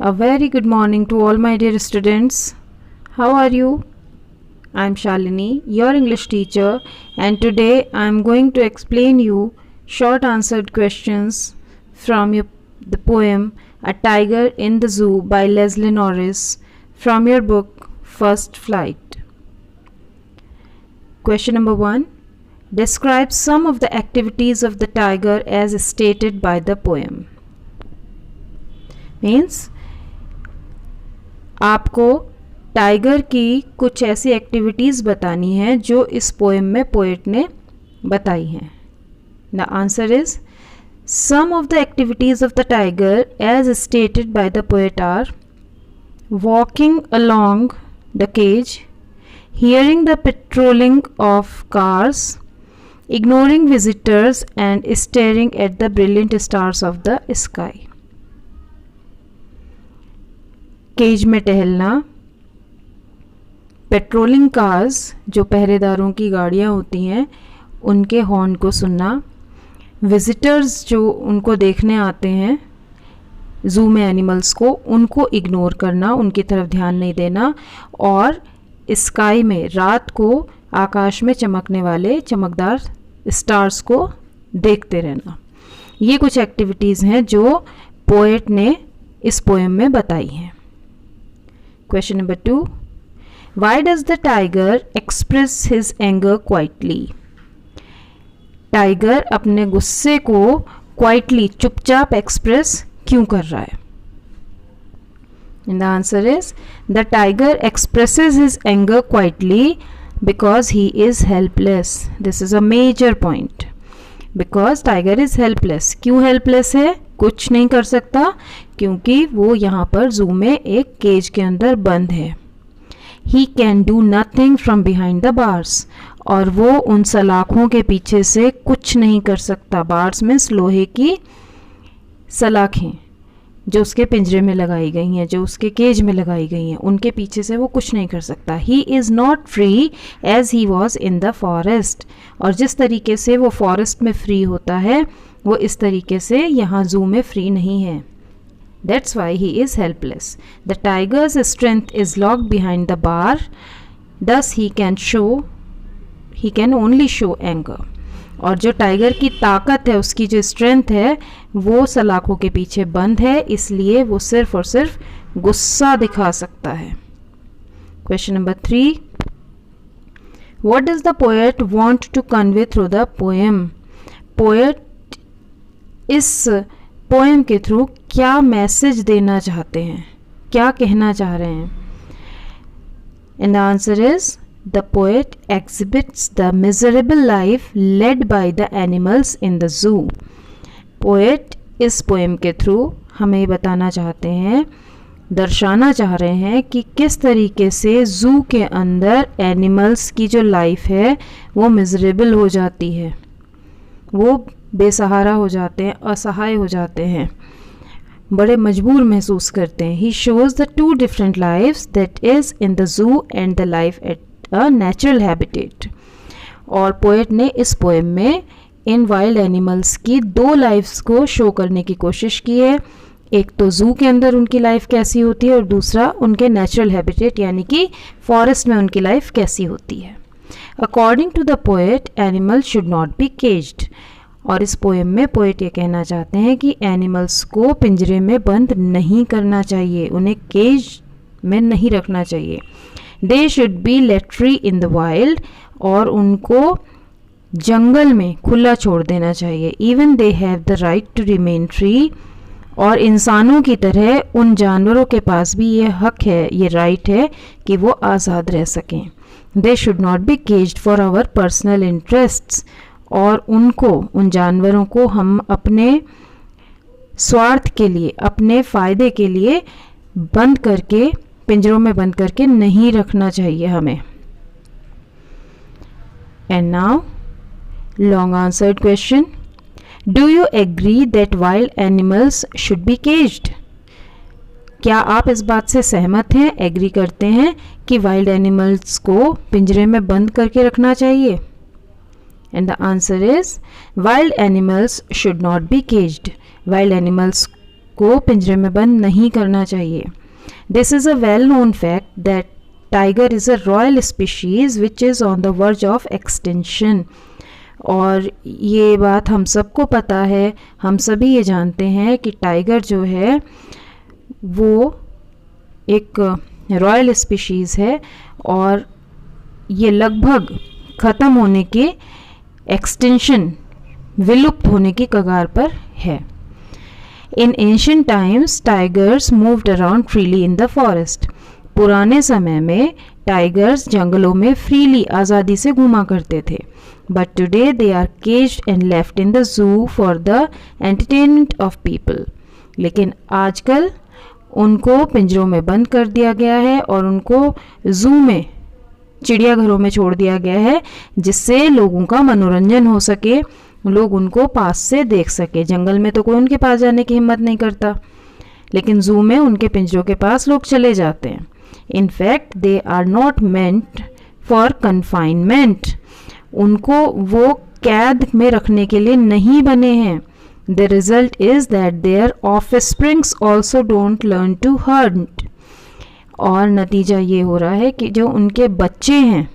A very good morning to all my dear students. How are you? I am Shalini, your English teacher, and today I am going to explain you short answered questions from the poem A Tiger in the Zoo by Leslie Norris from your book First Flight. Question number 1. Describe some of the activities of the tiger as stated by the poem. Means आपको tiger की कुछ ऐसी activities बतानी है जो इस poem में poet ने बताई हैं. The answer is some of the activities of the tiger as stated by the poet are walking along the cage, hearing the patrolling of cars, ignoring visitors and staring at the brilliant stars of the sky. Cage में टहलना, patrolling cars जो पहरेदारों की गाड़ियाँ होती हैं उनके horn को सुनना, विजिटर्स जो उनको देखने आते हैं ज़ू में एनिमल्स को, उनको इग्नोर करना, उनकी तरफ ध्यान नहीं देना, और स्काई में रात को आकाश में चमकने वाले चमकदार स्टार्स को देखते रहना. ये कुछ एक्टिविटीज़ हैं जो पोएट ने इस पोएम में बताई हैं. Question number 2. Why does the tiger express his anger quietly? Tiger अपने गुस्से को क्वाइटली चुपचाप एक्सप्रेस क्यों कर रहा है? And the answer is the tiger expresses his anger quietly because he is helpless. This is a major point. Because tiger is helpless. क्यों helpless है? कुछ नहीं कर सकता क्योंकि वो यहाँ पर जू में एक केज के अंदर बंद है. He can do nothing from behind the bars. और वो उन सलाखों के पीछे से कुछ नहीं कर सकता. Bars means लोहे की सलाखें जो उसके पिंजरे में लगाई गई हैं, जो उसके केज में लगाई गई हैं, उनके पीछे से वो कुछ नहीं कर सकता. He is not free as he was in the forest. और जिस तरीके से वो फॉरेस्ट में फ्री होता है वो इस तरीके से यहाँ जू में फ्री नहीं है. That's why he is helpless. The tiger's strength is locked behind the bar, thus he can only show anger. और जो टाइगर की ताकत है, उसकी जो स्ट्रेंथ है, वो सलाखों के पीछे बंद है, इसलिए वो सिर्फ और सिर्फ गुस्सा दिखा सकता है. Question number 3. What does the poet want to convey through the poem? Poet इस पोएम के थ्रू क्या मैसेज देना चाहते हैं, क्या कहना चाह रहे हैं? And the answer is The poet exhibits the miserable life led by the animals in the zoo. Poet इस पोएम के थ्रू हमें बताना चाहते हैं, दर्शाना चाह रहे हैं कि किस तरीके से ज़ू के अंदर एनिमल्स की जो लाइफ है वो मिजरेबल हो जाती है, वो बेसहारा हो जाते हैं, असहाय हो जाते हैं, बड़े मजबूर महसूस करते हैं. He shows the two different lives that is in the zoo and the life at a natural habitat. और पोएट ने इस पोएम में इन वाइल्ड एनिमल्स की दो लाइफ्स को शो करने की कोशिश की है. एक तो ज़ू के अंदर उनकी लाइफ कैसी होती है और दूसरा उनके नेचुरल हैबिटेट यानी कि फॉरेस्ट में उनकी लाइफ कैसी होती है. According to the poet animal should not be caged. और इस पोएम में पोएट ये कहना चाहते हैं कि एनिमल्स को पिंजरे में बंद नहीं करना चाहिए, उन्हें केज में नहीं रखना चाहिए. They should be let free in the wild. और उनको जंगल में खुला छोड़ देना चाहिए. Even they have the right to remain free. और इंसानों की तरह उन जानवरों के पास भी ये हक है, ये राइट है कि वो आज़ाद रह सकें. They should not be caged for our personal interests. और उनको, उन जानवरों को हम अपने स्वार्थ के लिए, अपने फ़ायदे के लिए बंद करके, पिंजरों में बंद करके नहीं रखना चाहिए हमें. And now long answered question. Do you agree that wild animals should be caged? क्या आप इस बात से सहमत हैं, एग्री करते हैं कि वाइल्ड एनिमल्स को पिंजरे में बंद करके रखना चाहिए? And the answer is wild animals should not be caged. Wild animals को पिंजरे में बंद नहीं करना चाहिए. This is a well known fact that tiger is a royal species which is on the verge of extension. और ये बात हम सबको पता है, हम सभी ये जानते हैं कि टाइगर जो है वो एक रॉयल स्पीशीज़ है और ये लगभग ख़त्म होने के एक्सटेंशन, विलुप्त होने की कगार पर है. इन ancient times tigers moved around freely in the forest. पुराने समय में टाइगर्स जंगलों में फ्रीली आज़ादी से घूमा करते थे. But today they are caged and left in the zoo for the entertainment of people. लेकिन आजकल उनको पिंजरों में बंद कर दिया गया है और उनको जू में, चिड़ियाघरों में छोड़ दिया गया है, जिससे लोगों का मनोरंजन हो सके, लोग उनको पास से देख सके. जंगल में तो कोई उनके पास जाने की हिम्मत नहीं करता, लेकिन जू में उनके पिंजरों के पास लोग चले जाते हैं. In fact they are not meant for confinement. उनको वो कैद में रखने के लिए नहीं बने हैं. The result is that their offsprings also don't learn to hunt. और नतीजा ये हो रहा है कि जो उनके बच्चे हैं,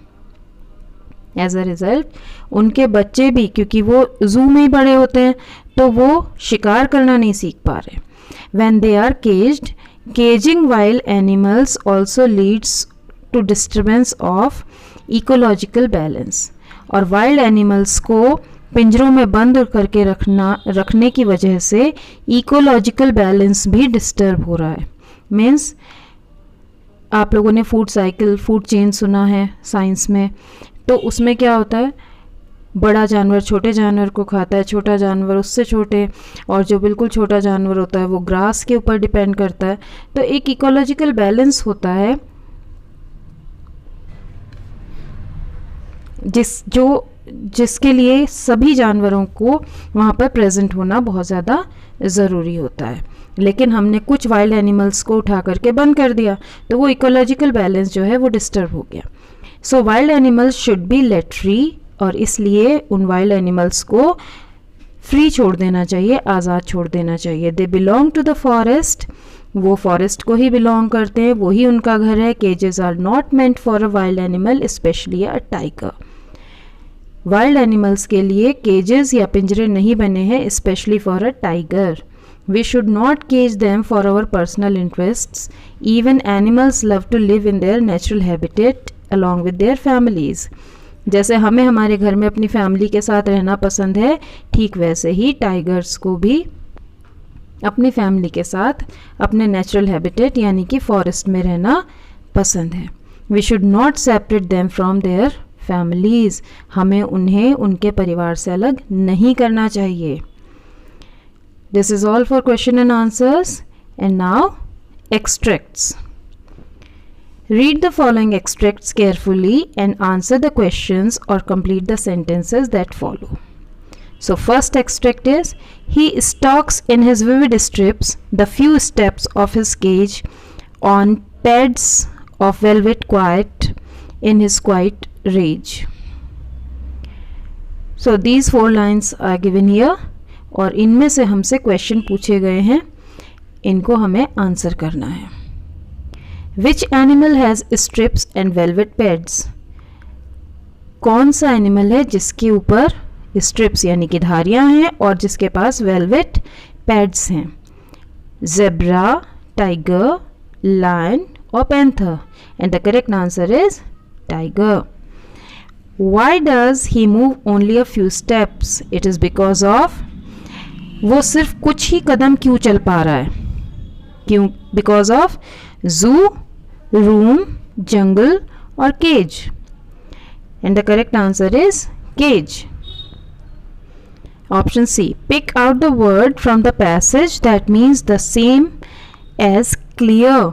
एज अ रिजल्ट उनके बच्चे भी, क्योंकि वो जू में ही बड़े होते हैं, तो वो शिकार करना नहीं सीख पा रहे. When they are caged, caging wild animals also leads to disturbance of ecological balance. और वाइल्ड एनिमल्स को पिंजरों में बंद करके रखने की वजह से इकोलॉजिकल बैलेंस भी डिस्टर्ब हो रहा है. मीन्स आप लोगों ने फूड साइकिल, फूड चेन सुना है साइंस में, तो उसमें क्या होता है, बड़ा जानवर छोटे जानवर को खाता है, छोटा जानवर उससे छोटे, और जो बिल्कुल छोटा जानवर होता है वो ग्रास के ऊपर डिपेंड करता है. तो एक इकोलॉजिकल बैलेंस होता है जिसके लिए सभी जानवरों को वहाँ पर प्रेजेंट होना बहुत ज़्यादा ज़रूरी होता है. लेकिन हमने कुछ वाइल्ड एनिमल्स को उठा करके बंद कर दिया, तो वो इकोलॉजिकल बैलेंस जो है वो डिस्टर्ब हो गया. So wild animals should be let free. और इसलिए उन वाइल्ड एनिमल्स को फ्री छोड़ देना चाहिए, आज़ाद छोड़ देना चाहिए. They belong to the forest. वो फॉरेस्ट को ही बिलोंग करते हैं, वही उनका घर है. Cages are not meant for a wild animal, specially a tiger. Wild animals के लिए केजेस या पिंजरे नहीं बने हैं, specially for a tiger. We should not cage them for our personal interests. Even animals love to live in their natural habitat along with their families. जैसे हमें हमारे घर में अपनी फैमिली के साथ रहना पसंद है, ठीक वैसे ही टाइगर्स को भी अपनी फैमिली के साथ अपने नेचुरल हैबिटेट यानी कि फॉरेस्ट में रहना पसंद है. We should not separate them from their families. हमें उन्हें उनके परिवार से अलग नहीं करना चाहिए. This is all for question and answers. And now extracts. Read the following extracts carefully and answer the questions or complete the sentences that follow. So first extract is, he stalks in his vivid strips the few steps of his cage on pads of velvet quiet in his quiet rage. So these 4 lines are given here. और इनमें से हमसे question पूछे गए हैं, इनको हमें answer करना है. Which animal has strips and velvet pads. कौन सा एनिमल है जिसके ऊपर स्ट्रिप्स यानी कि धारियां हैं और जिसके पास वेलवेट पैड्स हैं. जेब्रा, टाइगर, लायन और panther. And the correct answer is tiger. Why does he move only a few steps? It is because of, वो सिर्फ कुछ ही कदम क्यों चल पा रहा है, क्यों? Because of zoo, room, jungle और cage. And the correct answer is cage. Option C, pick out the word from the passage that means the same as clear.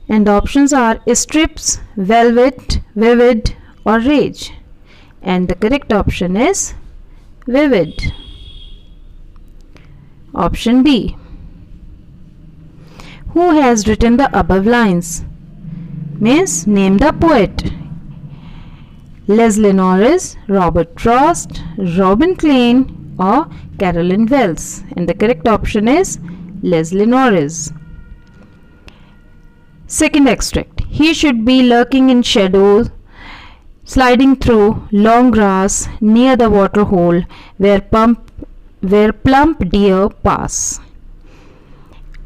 And the options are stripes, velvet, vivid और rage. And the correct option is vivid. Option B. Who has written the above lines? Means name the poet. Leslie Norris, Robert Frost, Robin Klein or Carolyn Wells? And the correct option is Leslie Norris. Second extract. He should be lurking in shadows, sliding through long grass near the water hole where plump deer pass.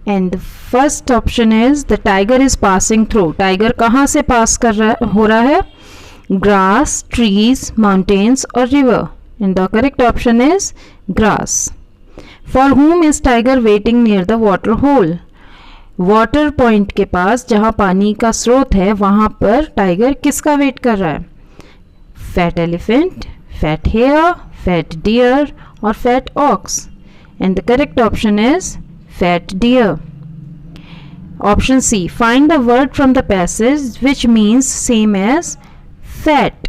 And the first option is the tiger is passing through. Tiger कहाँ से pass हो रहा है? Grass, trees, mountains or river. And the correct option is grass. For whom is tiger waiting near the water hole? Water point के पास जहाँ पानी का स्रोत है वहाँ पर टाइगर किसका वेट कर रहा है? Fat elephant, fat hare, fat deer और fat ox. And the correct option is fat deer. Option C. Find the word from the passage which means same as fat.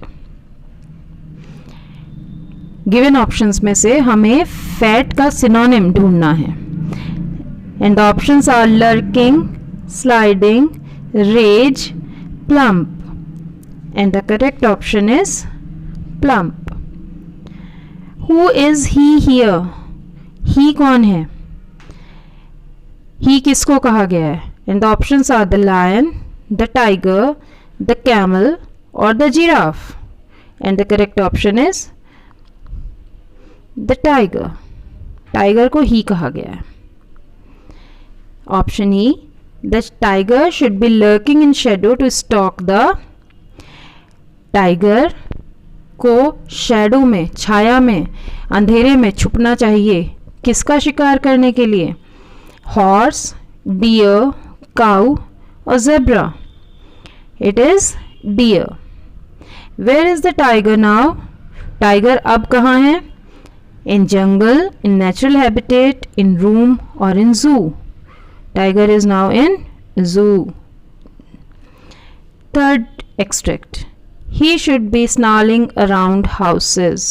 Given options में से हमें fat का synonym ढूंढना है. And the options are lurking, sliding, rage, plump. And the correct option is plump. Who is he here? He कौन है? He किसको कहा गया है? And the options are the lion, the tiger, the camel or the giraffe. And the correct option is the tiger. Tiger को he कहा गया है. Option E. The tiger should be lurking in shadow to stalk the. Tiger को shadow में, छाया में, अंधेरे में छुपना चाहिए. किसका शिकार करने के लिए? हॉर्स, डियर, काउ और zebra. It is deer. Where is the tiger now? Tiger अब कहाँ है? In jungle, in natural habitat, in room और इन जू. Tiger is now in zoo. Third extract. He should be snarling around houses.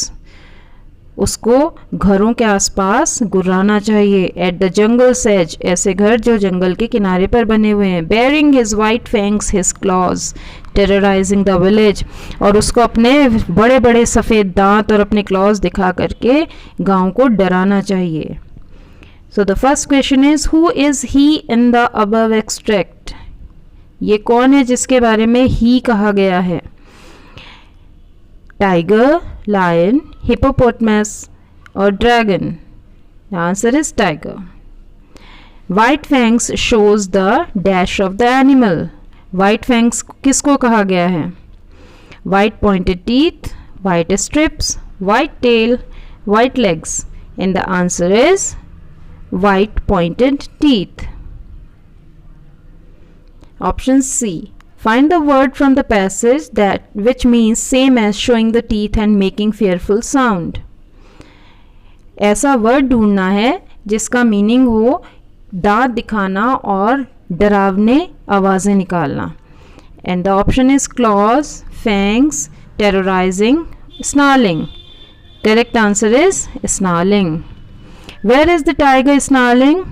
उसको घरों के आसपास गुर्राना चाहिए. At the jungle's edge. ऐसे घर जो जंगल के किनारे पर बने हुए हैं. Bearing his white fangs, his claws, terrorizing the village. और उसको अपने बड़े बड़े सफ़ेद दांत और अपने क्लॉज दिखा करके गांव को डराना चाहिए. So the first question is, who is he in the above extract? ये कौन है जिसके बारे में he कहा गया है? Tiger, lion, hippopotamus और dragon? The answer is tiger. White fangs shows the dash of the animal. White fangs किसको कहा गया है? White pointed teeth, white strips, white tail, white legs. And the answer is white pointed teeth. Option C. Find the word from the passage that which means same as showing the teeth and making fearful sound. ऐसा word ढूंढना है जिसका meaning हो दांत दिखाना और डरावने आवाज़ें निकालना. And the option is claws, fangs, terrorizing, snarling. Correct answer is snarling. Where is the tiger snarling?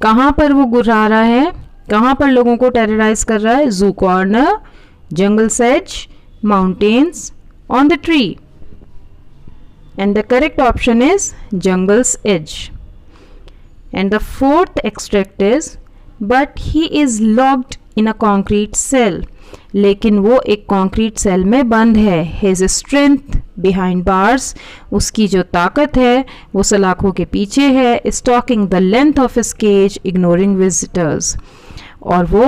कहाँ पर वो गुर्रा रहा है? कहाँ पर लोगों को टेरराइज कर रहा है? Zoo corner, jungle's edge, mountains, on the tree. And the correct option is jungle's edge. And the fourth extract is but he is locked in a concrete cell. लेकिन वो एक कॉन्क्रीट सेल में बंद है. His strength behind bars. उसकी जो ताकत है वो सलाखों के पीछे है. Stalking the length of his cage, ignoring visitors. और वो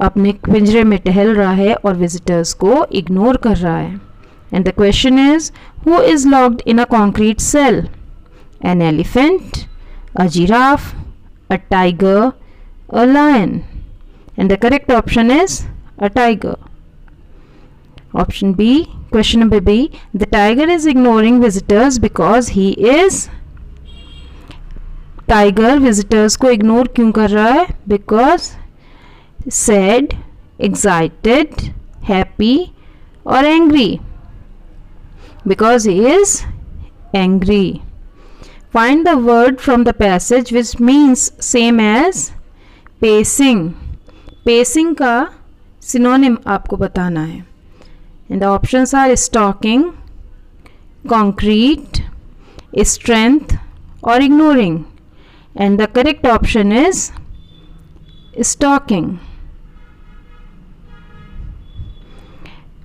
अपने पिंजरे में टहल रहा है और विजिटर्स को इग्नोर कर रहा है. And the question is, who is locked in a concrete cell? An elephant, a giraffe, a tiger, a lion. And the correct option is a tiger. Option B, question number B, the tiger is ignoring visitors because he is. Tiger visitors को ignore क्यों कर रहा है? Because sad, excited, happy or angry. Because he is angry. Find the word from the passage which means same as pacing. Pacing का synonym आपको बताना है. And the options are stalking, concrete, strength, or ignoring? And the correct option is stalking.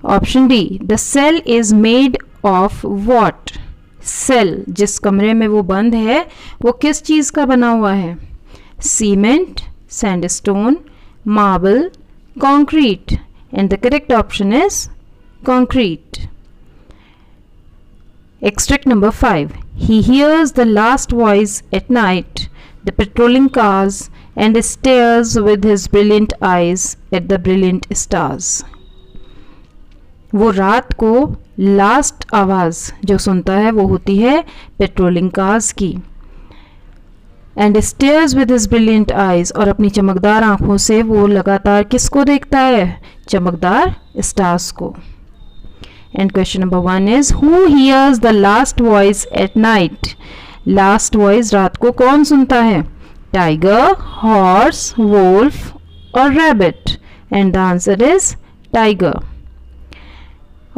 Option D. The cell is made of what? Cell जिस कमरे में वो बंद है वो किस चीज का बना हुआ है? Cement, sandstone, marble, concrete. And the correct option is concrete. Extract number 5. He hears the last voice at night, the patrolling cars, and stares with his brilliant eyes at the brilliant stars. वो रात को last आवाज़ जो सुनता है वो होती है पेट्रोलिंग कार्स की. And stairs with his brilliant eyes, और अपनी चमकदार आंखों से वो लगातार किसको देखता है? चमकदार स्टार्स को. And question number 1 is who hears the last voice at night? Last voice रात को कौन सुनता है? टाइगर, हॉर्स, वोल्फ और rabbit. And the answer is tiger.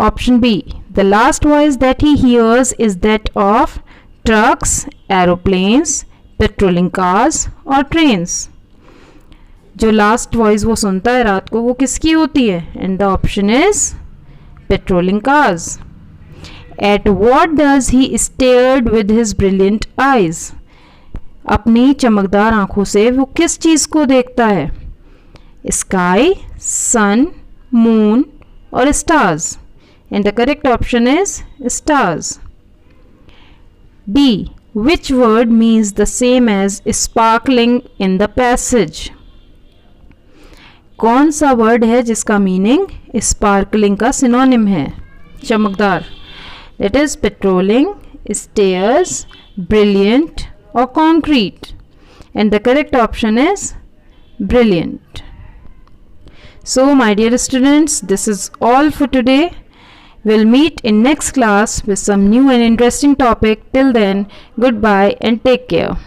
Option B. The last voice that he hears is that of trucks, aeroplanes, patrolling cars or trains. जो last voice वो सुनता है रात को वो किसकी होती है? And the option is patrolling cars. At what does he stared with his brilliant eyes? अपनी चमकदार आंखों से वो किस चीज को देखता है? स्काई, सन, मून और stars. And the correct option is stars. D. Which word means the same as sparkling in the passage? कौन सा वर्ड है जिसका मीनिंग स्पार्कलिंग का सिनोनिम है? चमकदार. That is patrolling, stairs, brilliant or concrete. And the correct option is brilliant. So my dear students, this is all for today. We'll meet in next class with some new and interesting topic. Till then, goodbye and take care.